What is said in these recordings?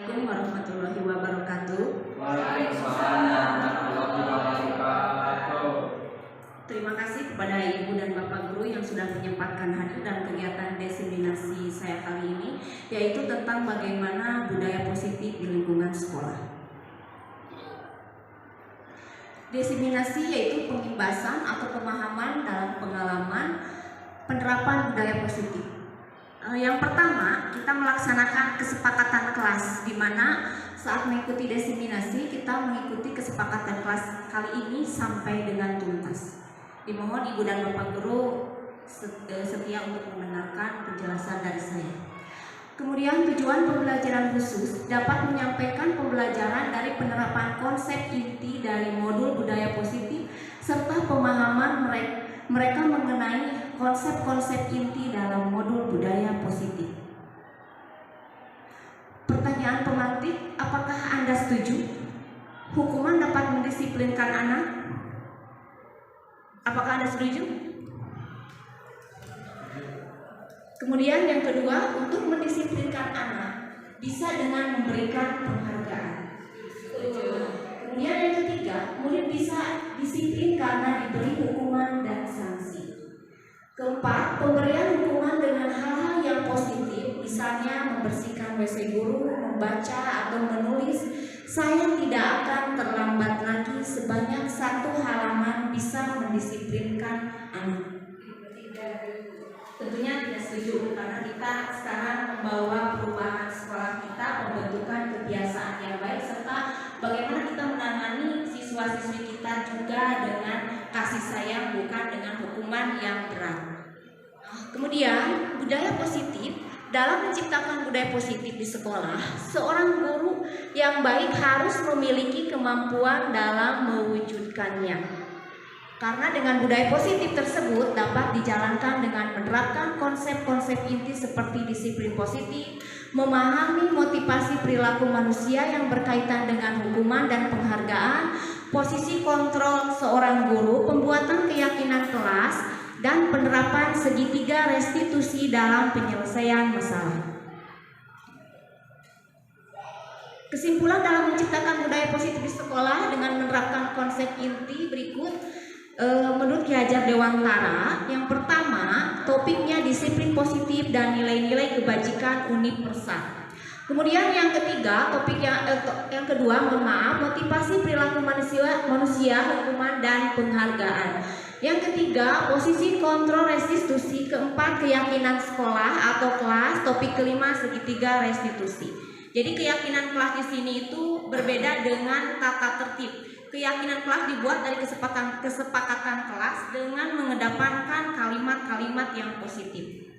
Assalamualaikum warahmatullahi wabarakatuh. Waalaikumsalam warahmatullahi wabarakatuh. Terima kasih kepada Ibu dan Bapak Guru yang sudah menyempatkan hadir dalam kegiatan diseminasi saya kali ini, yaitu tentang bagaimana budaya positif di lingkungan sekolah. Diseminasi yaitu pengimbasan atau pemahaman dalam pengalaman penerapan budaya positif. Yang pertama, kita melaksanakan kesepakatan kelas, di mana saat mengikuti diseminasi kita mengikuti kesepakatan kelas kali ini sampai dengan tuntas. Dimohon Ibu dan Bapak Guru setia untuk mendengarkan penjelasan dari saya. Kemudian tujuan pembelajaran khusus dapat menyampaikan pembelajaran dari penerapan konsep inti dari modul budaya positif serta pemahaman mereka mengenai konsep-konsep inti dalam modul budaya positif. Pertanyaan pemantik, apakah Anda setuju hukuman dapat mendisiplinkan anak? Apakah Anda setuju? Kemudian yang kedua, untuk mendisiplinkan anak bisa dengan memberikan penghargaan. Kemudian yang ketiga, murid bisa disiplin karena diberi hukuman dan sanksi. Keempat, pemberian hukuman dengan hal-hal yang positif, misalnya membersihkan WC guru, membaca atau menulis. Saya tidak akan terlambat lagi, sebanyak 1 halaman bisa mendisiplinkan anak. Tentunya tidak setuju, karena kita sekarang membawa perubahan sekolah kita, pembentukan kebiasaan yang baik, serta bagaimana kita menangani siswa-siswi kita juga dengan kasih sayang, bukan dengan hukuman yang berat. Kemudian budaya positif, dalam menciptakan budaya positif di sekolah, seorang guru yang baik harus memiliki kemampuan dalam mewujudkannya. Karena dengan budaya positif tersebut dapat dijalankan dengan menerapkan konsep-konsep inti seperti disiplin positif, memahami motivasi perilaku manusia yang berkaitan dengan hukuman dan penghargaan, posisi kontrol seorang guru, pembuatan keyakinan kelas, dan penerapan segitiga restitusi dalam penyelesaian masalah. Kesimpulan dalam menciptakan budaya positif di sekolah dengan menerapkan konsep inti berikut. Menurut Ki Hajar Dewantara, yang pertama topiknya disiplin positif dan nilai-nilai kebajikan universal. Kemudian yang ketiga yang kedua motivasi perilaku manusia, hukuman dan penghargaan. Yang ketiga posisi kontrol restitusi. Keempat keyakinan sekolah atau kelas. Topik kelima segitiga restitusi. Jadi keyakinan kelas di sini itu berbeda dengan tata tertib. Keyakinan kelas dibuat dari kesepakatan kelas dengan mengedepankan kalimat-kalimat yang positif.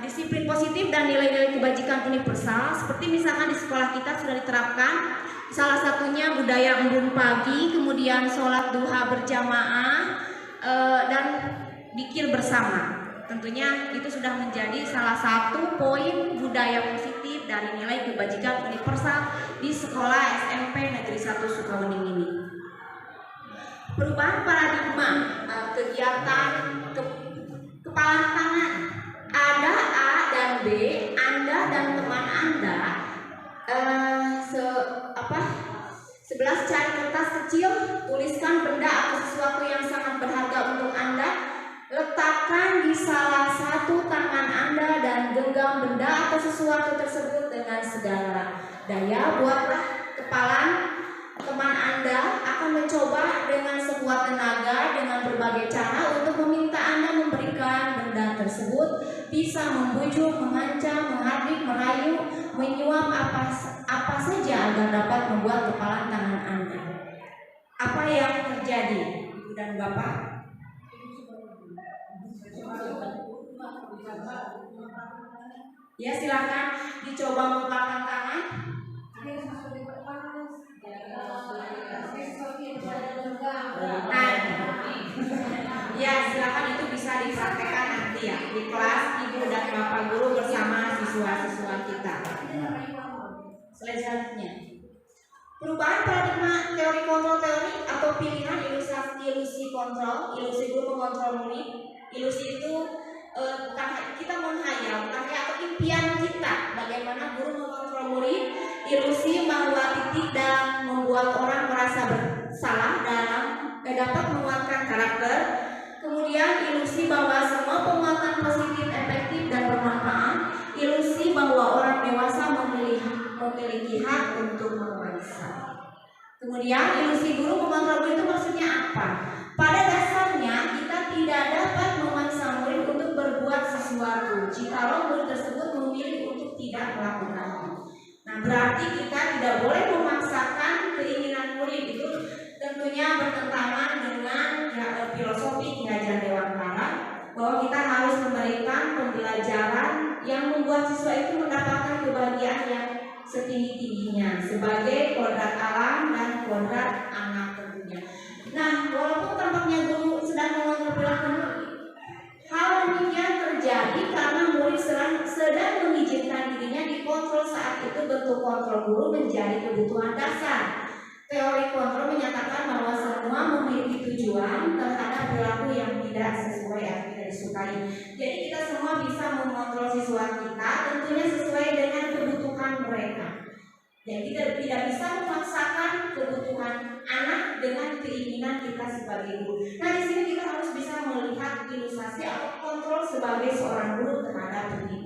Disiplin positif dan nilai-nilai kebajikan universal, seperti misalkan di sekolah kita sudah diterapkan, salah satunya budaya embun pagi, kemudian sholat duha berjamaah, dan zikir bersama. Tentunya itu sudah menjadi salah satu poin budaya positif dari nilai kebajikan universal di sekolah SMP Negeri 1 Sukawening ini. Perubahan paradigma kegiatan kepalan tangan. Ada A dan B, Anda dan teman Anda 11 cari kertas kecil, tuliskan benda atau sesuatu yang sangat berharga untuk Anda, letakkan di salah satu tangan Anda dan genggam benda atau sesuatu tersebut dengan segala daya. Buatlah kepalan teman Anda akan mencoba dengan sekuat tenaga dengan berbagai cara untuk meminta Anda memberikan benda tersebut, bisa membujuk, mengancam, menghardik, merayu, menyuap apa saja agar dapat membuat kepalan tangan Anda. Apa yang terjadi, Ibu dan Bapak? Ya, silakan dicoba mengepalkan tangan. Ya, silakan, itu bisa dipraktekkan nanti ya di kelas Ibu dan Bapak Guru bersama siswa-siswa kita. Selanjutnya, perubahan paradigma teori kontrol teori atau pilihan ilusi kontrol. Ilusi guru mengontrol murid. Ilusi itu kita menghayal atau impian kita bagaimana guru mengontrol murid salah dapat menguatkan karakter. Kemudian ilusi bahwa semua penguatan positif efektif dan bermanfaat. Ilusi bahwa orang dewasa memiliki hak untuk memaksa. Kemudian ilusi guru mengontrol murid itu maksudnya apa? Pada dasarnya kita tidak dapat memaksa murid untuk berbuat sesuatu jikalau murid tersebut memilih untuk tidak melakukannya. Nah, berarti kita tidak boleh memaksakan keinginan murid. Itu tentunya bertentangan dengan filosofi Ki Hajar Dewantara, bahwa kita harus memberikan pembelajaran yang membuat siswa itu mendapatkan kebahagiaan yang setinggi-tingginya sebagai kodrat alam dan kodrat anak tentunya. Nah, walaupun tampaknya guru sedang mengontrol perilaku murid, hal demikian terjadi karena murid sedang mengizinkan dirinya dikontrol. Saat itu bentuk kontrol guru menjadi kebutuhan dasar. Teori kontrol menyatakan bahwa semua memiliki tujuan terhadap perilaku yang tidak sesuai atau tidak disukai. Jadi kita semua bisa mengontrol siswa kita tentunya sesuai dengan kebutuhan mereka. Jadi tidak bisa memaksakan kebutuhan anak dengan keinginan kita sebagai guru. Nah, di sini kita harus bisa melihat ilustrasi atau kontrol sebagai seorang guru terhadap anak didik.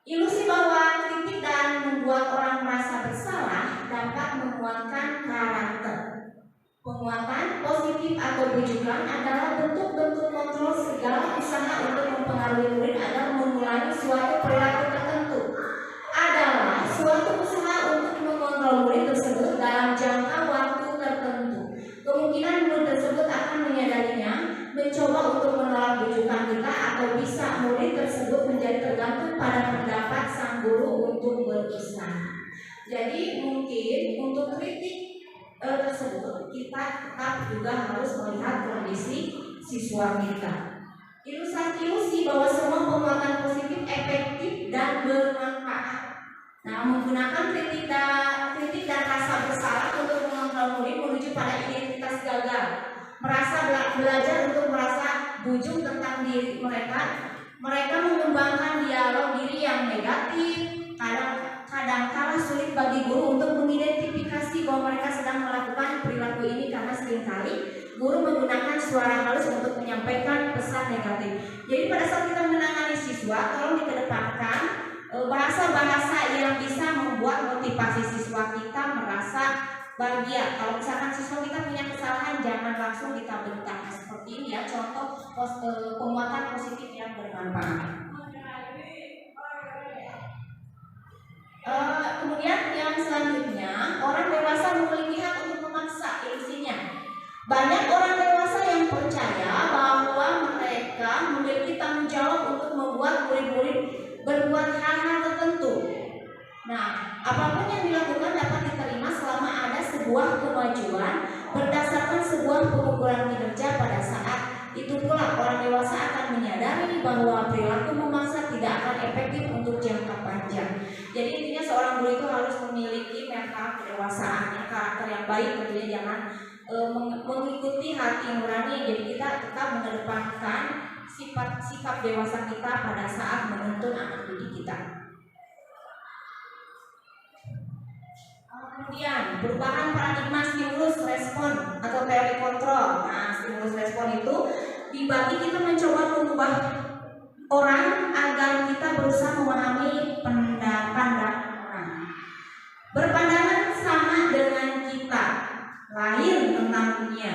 Ilusi bahwa kritik dan membuat orang merasa bersalah dapat menguatkan karakter. Penguatan positif atau bujukan adalah bentuk-bentuk kontrol segala usaha untuk mempengaruhi murid agar mengulangi suatu perilaku tertentu. Adalah suatu usaha untuk mengontrol murid tersebut dalam jangka waktu tertentu. Kemungkinan murid tersebut akan menyadarinya, mencoba untuk menolak bujukan kita, atau bisa murid tersebut menjadi tergantung pada pendapat sang guru untuk berusaha. Jadi mungkin untuk kritik tersebut kita tetap juga harus melihat kondisi siswa kita. Ilusi bahwa semua penguatan positif efektif dan bermanfaat. Nah, menggunakan kritik dan rasa bersalah untuk mengontrol murid menuju pada identitas gagal. Belajar untuk merasa bujung tentang diri mereka. Mereka mengembangkan dialog diri yang negatif. Kadang-kala sulit bagi guru untuk mengidentifikasi bahwa mereka sedang melakukan perilaku ini karena seringkali guru menggunakan suara halus untuk menyampaikan pesan negatif. Jadi pada saat kita menangani siswa, tolong dikedepankan bahasa-bahasa yang bisa membuat motivasi siswa kita merasa bahagia. Kalau misalkan siswa kita punya kesalahan, jangan langsung kita bentak seperti ini ya, contoh penguatan positif yang bermanfaat. Kemudian yang selanjutnya, orang dewasa memiliki hak untuk memaksa ilusinya. Banyak orang dewasa yang percaya bahwa mereka memiliki tanggung jawab untuk membuat murid-murid berbuat hal-hal tertentu. Nah, apapun yang dilakukan dapat diterima selama ada sebuah kemajuan berdasarkan sebuah pengukuran kinerja. Pada saat itu pula orang dewasa akan menyadari bahwa perilaku memaksa tidak akan efektif untuk jangka panjang. Jadi intinya seorang guru itu harus memiliki mental kedewasaan, karakter yang baik tentunya, jangan mengikuti hati nurani. Jadi kita tetap mengedepankan sikap dewasa kita pada saat menuntun anak didik kita. Kemudian perubahan paradigma stimulus respon atau teori kontrol. Nah, stimulus respon itu dibagi, kita mencoba mengubah orang agar kita berusaha memahami pandangan orang. Berpandangan sama dengan kita, lain tentang dunia.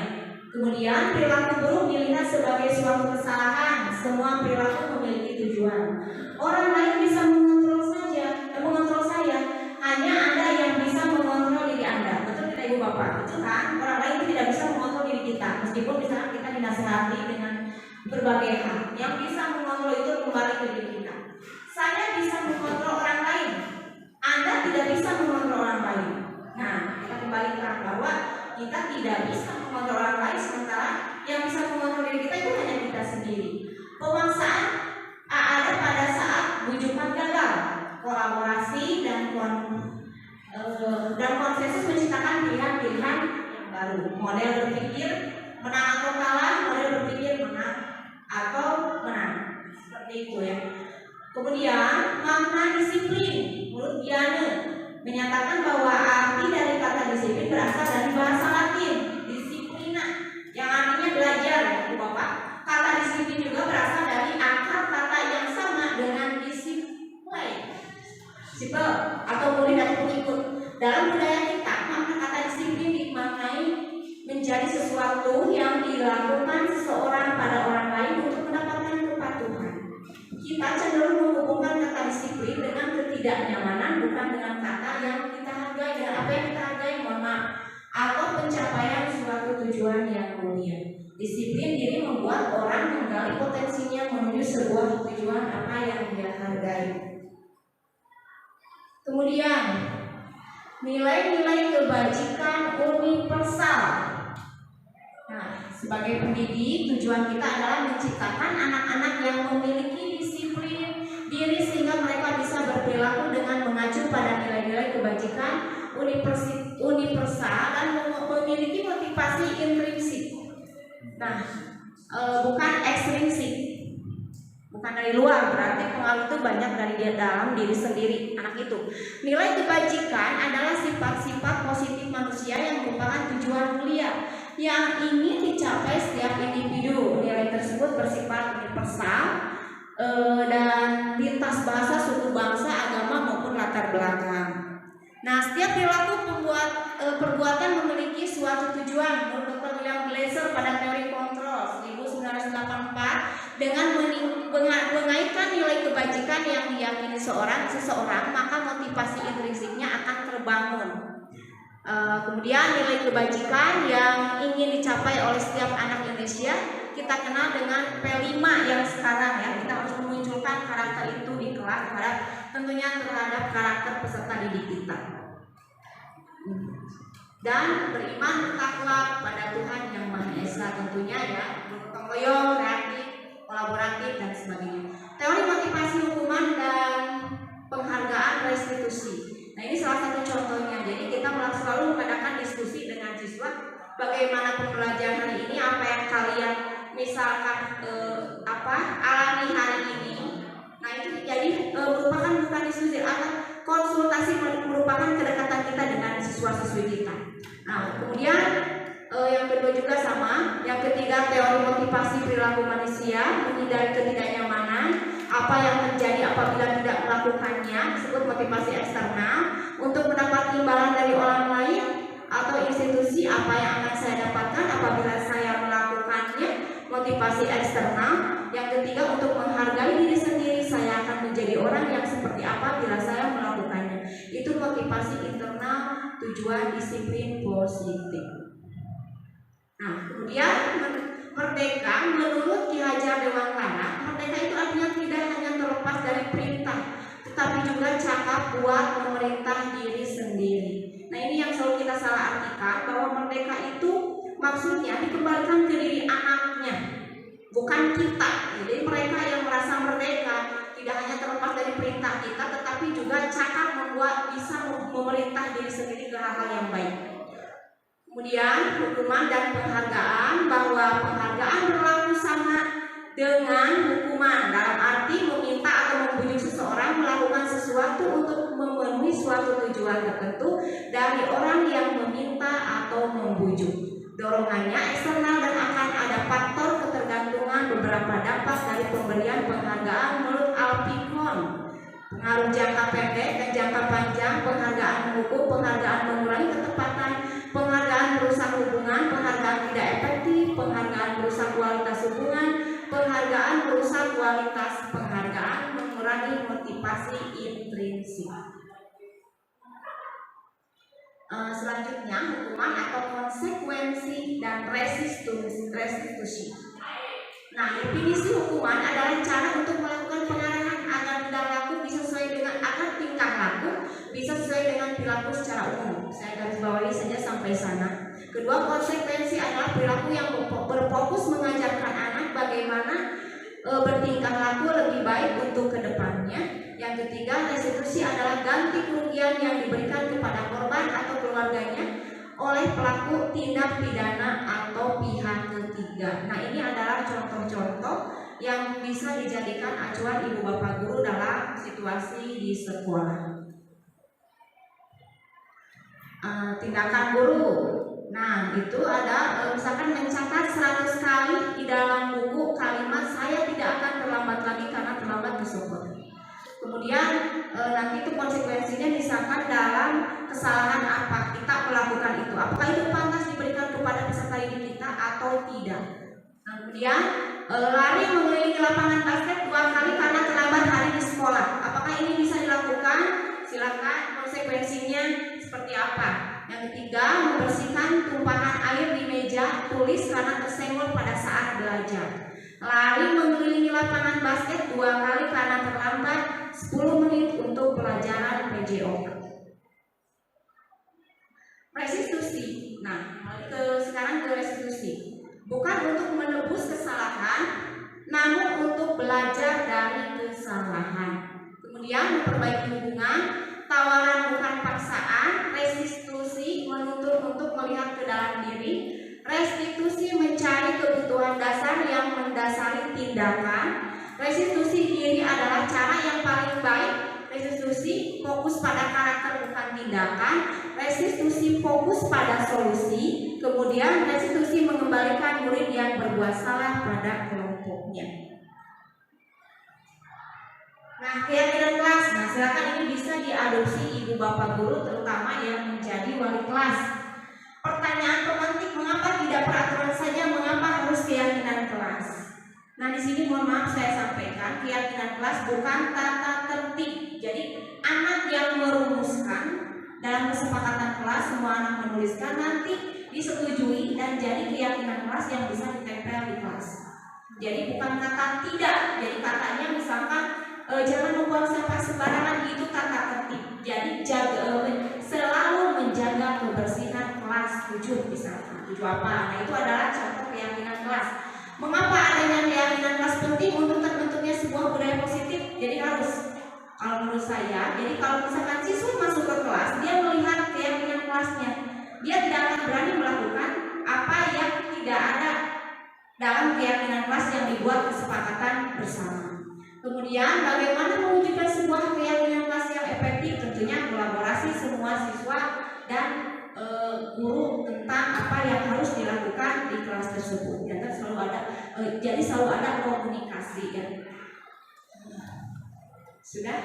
Kemudian perilaku buruk dilihat sebagai suatu kesalahan. Semua perilaku memiliki tujuan. Orang lain bisa mengontrol saya. Hanya Anda yang bisa mengontrol diri Anda. Betul tidak Ibu Bapak? Betul kan? Orang lain tidak bisa mengontrol diri kita. Meskipun misalnya kita dinasihati dengan berbagai hal, yang bisa mengontrol itu kembali ke diri kita. Saya bisa mengontrol orang lain. Anda tidak bisa mengontrol orang lain. Nah, kita kembalikan bahwa kita tidak bisa mengontrol orang lain, sementara yang bisa mengontrol diri kita itu hanya kita sendiri. Pemaksaan ada pada saat bujukan gagal. Kolaborasi dan konsensus menciptakan pilihan-pilihan yang baru. Model berpikir menang atau kalah, model berpikir menang atau menang. Seperti itu ya. Kemudian makna disiplin menurut Diane. menyatakan bahwa arti dari kata disiplin berasal dari bahasa Latin disciplina, yang artinya belajar, ya Ibu Bapak. Kata disiplin juga berasal dari akar kata yang sama dengan disiplin, atau murid dan pengikut. Dalam budaya kita, maka kata disiplin dimaknai menjadi sesuatu yang dilakukan seseorang pada orang lain untuk mendapatkan kepatuhan. Kita cenderung menghubungkan kata disiplin dengan ketidaknyamanan, bukan dengan kata yang kita hargai, dan apa yang kita hargai, mohon maaf, atau pencapaian suatu tujuan yang mulia. Disiplin diri membuat orang menggali potensinya menuju sebuah tujuan apa yang dia hargai. Kemudian, nilai-nilai kebajikan universal. Nah, sebagai pendidik, tujuan kita adalah menciptakan anak-anak yang memiliki disiplin diri sehingga mereka bisa berperilaku dengan mengacu pada nilai-nilai kebajikan universal dan memiliki motivasi intrinsik. Nah, bukan ekstrinsik, bukan dari luar, berarti pengaruh itu banyak dari dia dalam diri sendiri anak itu. Nilai kebajikan adalah sifat-sifat positif manusia yang merupakan tujuan mulia yang ingin dicapai setiap individu. Nilai tersebut bersifat universal dan lintas bahasa, suku, bangsa, agama maupun latar belakang. Nah, setiap perilaku perbuatan memiliki suatu tujuan. Menurut Dr. William Glasser pada teori kontrol 1984, dengan mengaitkan nilai kebajikan yang diyakini seseorang, maka motivasi intrinsiknya akan terbangun. Kemudian nilai kebajikan yang ingin dicapai oleh setiap anak Indonesia kita kenal dengan P5 yang sekarang, ya. Kita harus memunculkan karakter itu di kelas tentunya terhadap karakter peserta didik kita. Dan beriman bertakwa pada Tuhan yang Maha Esa, tentunya, ya, bergotong royong, kreatif, kolaboratif, dan sebagainya. Teori motivasi hukuman dan penghargaan restitusi. Nah, ini salah satu contohnya. Jadi kita selalu mengadakan diskusi dengan siswa bagaimana pembelajaran hari ini, apa yang kalian misalkan alami hari ini. Nah, itu jadi merupakan bukan diskusi, atau konsultasi, merupakan kedekatan kita dengan siswa-siswi kita. Nah, kemudian yang kedua juga sama. Yang ketiga, teori motivasi perilaku manusia, menghindari ketidaknyamanan. Apa yang terjadi apabila tidak melakukannya disebut motivasi eksternal. Untuk mendapat imbalan dari orang lain atau institusi, apa yang akan saya dapatkan apabila saya melakukannya, motivasi eksternal. Yang ketiga, untuk menghargai diri sendiri, saya akan menjadi orang yang seperti apa bila saya melakukannya. Itu motivasi internal, tujuan disiplin positif. Nah, kemudian merdeka menurut Ki Hajar Dewantara, merdeka itu artinya tidak hanya terlepas dari perintah, tetapi juga cakap buat memerintah diri sendiri. Nah, ini yang selalu kita salah artikan, bahwa merdeka itu maksudnya dikembalikan ke diri anaknya, bukan kita. Jadi mereka yang merasa merdeka tidak hanya terlepas dari perintah kita, tetapi juga cakap membuat bisa memerintah diri sendiri ke hal-hal yang baik. Kemudian hukuman dan penghargaan, bahwa penghargaan berlaku sama dengan hukuman dalam arti meminta atau membujuk seseorang melakukan sesuatu untuk memenuhi suatu tujuan tertentu dari orang yang meminta atau membujuk. Dorongannya eksternal dan akan ada faktor ketergantungan beberapa dampak dari pemberian penghargaan menurut Alpicon. Pengaruh jangka pendek dan jangka panjang, penghargaan menghukum, penghargaan mengurangi ketepatan, penghargaan merusak hubungan, penghargaan tidak efektif, penghargaan merusak kualitas hubungan, penghargaan merusak kualitas penghargaan, mengurangi motivasi intrinsik. Selanjutnya, hukuman atau konsekuensi dan restitusi. Nah, definisi hukuman adalah cara untuk melakukan pengarahan agar tingkah laku bisa sesuai dengan perilaku secara umum. Saya garis bawahi saja sampai sana. Kedua, konsekuensi adalah perilaku yang berfokus mengajarkan anak bagaimana bertingkah laku lebih baik untuk kedepannya. Yang ketiga, restitusi adalah ganti kerugian yang diberikan kepada korban atau keluarganya oleh pelaku tindak pidana atau pihak ketiga. Nah, ini adalah contoh-contoh yang bisa dijadikan acuan ibu bapak guru dalam situasi di sekolah. tindakan guru. Nah, itu ada misalkan mencatat 100 kali di dalam buku kalimat saya tidak akan terlambat lagi karena terlambat tersebut. Kemudian nanti itu konsekuensinya misalkan dalam kesalahan apa kita melakukan itu. Apakah itu pantas diberikan kepada peserta didik kita atau tidak. Nah, kemudian lari mengelilingi lapangan basket 2 kali karena terlambat hari di sekolah. Apakah ini bisa dilakukan? Silakan, konsekuensinya seperti apa. Yang ketiga, membersihkan tumpahan air di meja tulis karena tersenggol pada saat belajar. Lari mengelilingi lapangan basket 2 kali karena terlambat 10 menit untuk pelajaran PJO. Restitusi. Nah, sekarang ke restitusi. Bukan untuk menebus kesalahan, namun untuk belajar dari kesalahan. Kemudian memperbaiki hubungan, tawaran bukan paksaan, restitusi menuntut untuk melihat ke dalam diri, restitusi mencari kebutuhan dasar yang mendasari tindakan, restitusi diri adalah cara yang paling baik, restitusi fokus pada karakter bukan tindakan, restitusi fokus pada solusi, kemudian restitusi mengembalikan murid yang berbuat salah pada kelompoknya. Nah, keyakinan kelas. Nah, silakan ini bisa diadopsi ibu bapak guru terutama yang menjadi wali kelas. Pertanyaan pemantik, mengapa tidak peraturan saja, mengapa harus keyakinan kelas? Nah, di sini mohon maaf saya sampaikan, keyakinan kelas bukan tata tertib. Jadi, anak yang merumuskan dalam kesepakatan kelas, semua anak menuliskan, nanti disetujui dan jadi keyakinan kelas yang bisa ditempel di kelas. Jadi bukan kata tidak. Jadi katanya misalkan jangan membuang sampah sembarangan, itu tata tertib. Jadi selalu menjaga kebersihan kelas 7 misalkan. 7 apa? Nah, itu adalah contoh keyakinan kelas. Mengapa adanya keyakinan kelas penting untuk terbentuknya sebuah budaya positif? Jadi harus, kalau menurut saya, jadi kalau misalkan siswa masuk ke kelas, dia melihat keyakinan kelasnya, dia tidak akan berani melakukan apa yang tidak ada dalam keyakinan kelas yang dibuat kesepakatan bersama. Kemudian bagaimana mewujudkan sebuah keyakinan kelas yang efektif? Tentunya kolaborasi semua siswa dan guru tentang apa yang harus dilakukan di kelas tersebut. Dan selalu ada, jadi selalu ada komunikasi ya. Sudah,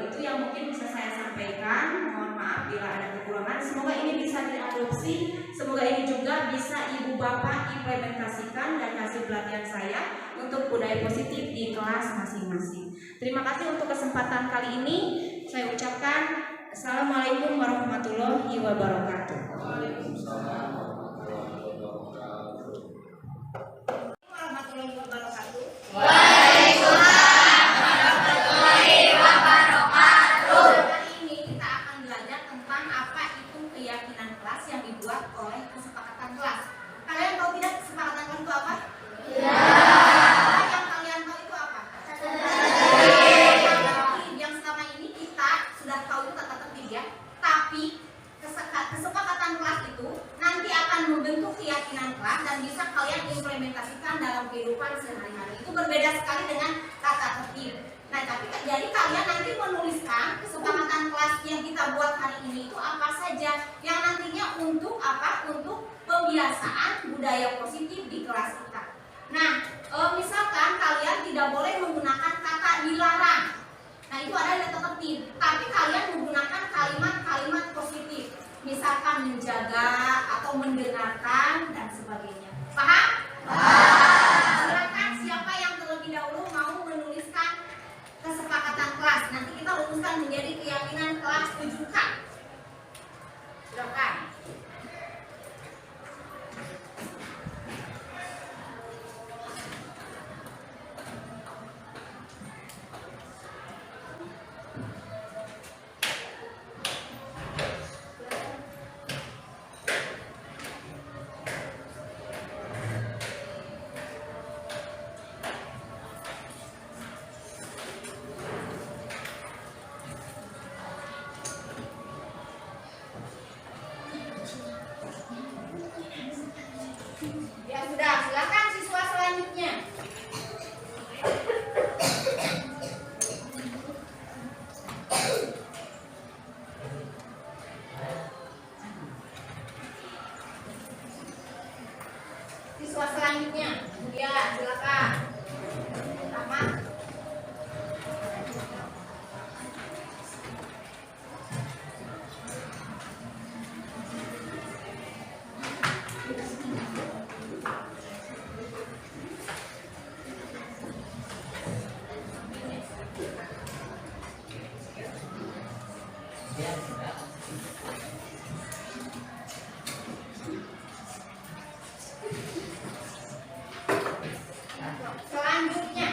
itu yang mungkin bisa saya sampaikan. Mohon maaf bila ada kekurangan. Semoga ini bisa diadopsi. Semoga ini juga bisa ibu bapak implementasikan dan hasil pelatihan saya untuk budaya positif di kelas masing-masing. Terima kasih untuk kesempatan kali ini. Saya ucapkan Assalamualaikum warahmatullahi wabarakatuh. Waalaikumsalam. Warahmatullahi wabarakatuh. Waalaikumsalam warahmatullahi wabarakatuh. Kali ini kita akan belajar tentang apa itu keyakinan kelas yang dibuat oleh kesepakatan kelas. Kalian tahu tidak kesepakatan kelas itu apa? Ya. Yang kalian tahu itu apa? Yang selama ini kita sudah tahu itu tata tertib ya. Tapi kesepakatan kelas itu nanti akan membentuk keyakinan kelas dan bisa kalian implementasikan dalam kehidupan sehari-hari. Itu berbeda sekali dengan tata tertib. Nah, tapi jadi kalian nanti menuliskan kesepakatan kelas yang kita buat hari ini itu apa saja yang nantinya untuk apa? Untuk pembiasaan budaya positif di kelas kita. Nah, misalkan kalian tidak boleh menggunakan kata dilarang. Nah, itu adalah tata tertib. Tapi kalian menggunakan kalimat-kalimat positif. Misalkan menjaga atau mendengarkan dan sebagainya. Paham? Silakan siapa yang terlebih dahulu mau menuliskan kesepakatan kelas. Nanti kita rumuskan menjadi keyakinan kelas 7K. Silakan. selanjutnya. Ya, silakan. Rahmat. Selanjutnya.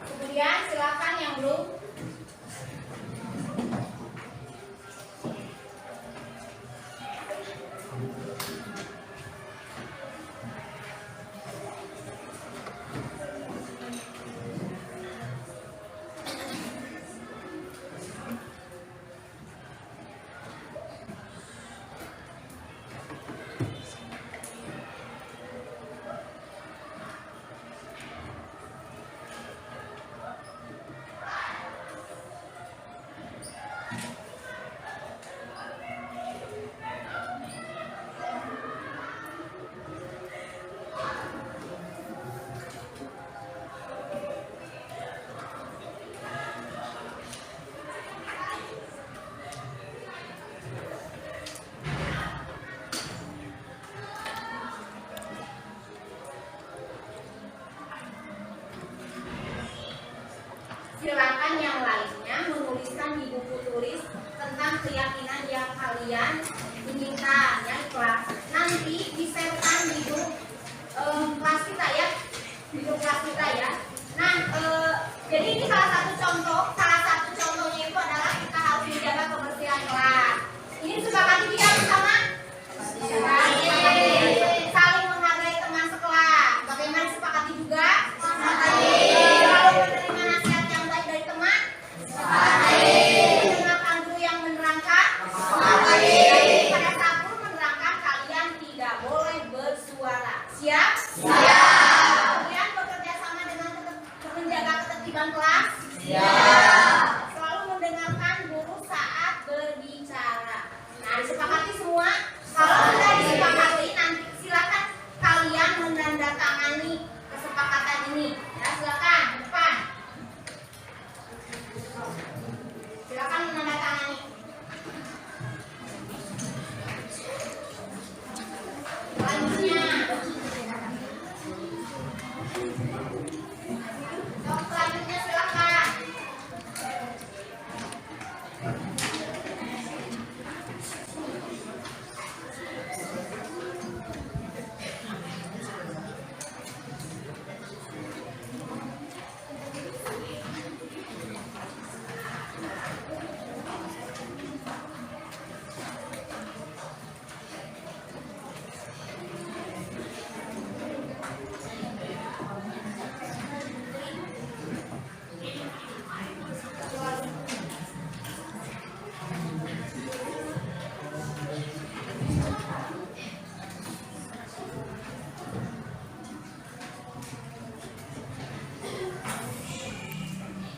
Kemudian silakan yang belum. Silakan yang lainnya menuliskan di buku tulis tentang keyakinan yang kalian inginkan ya kelas. Nanti disertakan di grup kelas kita ya, di grup kelas kita ya. Nah, jadi ini salah satu contohnya itu adalah kita harus menjaga kebersihan kelas. Ini disepakati tidak bersama? Saling menghargai teman sekelas. Bagaimana disepakati juga? Kalau menerima nasihat yang baik dari teman, mendengarkan guru yang menerangkan, pada saat guru menerangkan kalian tidak boleh bersuara. Siap? Kemudian bekerja sama dengan menjaga ketertiban kelas. Selalu mendengarkan guru saat berbicara. Nah, disepakati semua. Kalau sudah disepakati, nanti silakan kalian menandatangani kesepakatan ini. Ya, silakan ke depan. Silakan menandatangani. Selanjutnya. Selanjutnya silakan.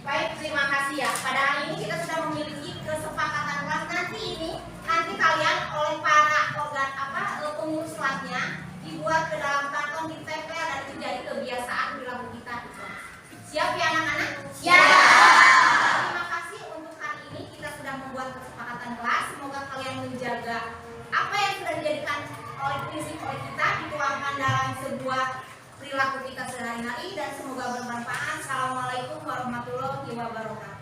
Baik, terima kasih ya. Pada hari ini kita sudah memiliki kesepakatan kelas. Nanti kalian oleh para pengurus kelasnya dibuat ke dalam karton, ditempel dan menjadi kebiasaan perilaku kita di kelas. Siap ya anak-anak? Terima kasih untuk hari ini kita sudah membuat kesepakatan kelas. Semoga kalian menjaga apa yang sudah dijadikan oleh prinsip oleh kita dituangkan dalam sebuah perilaku kita sehari-hari dan semoga bermanfaat. Assalamualaikum warahmatullahi wabarakatuh.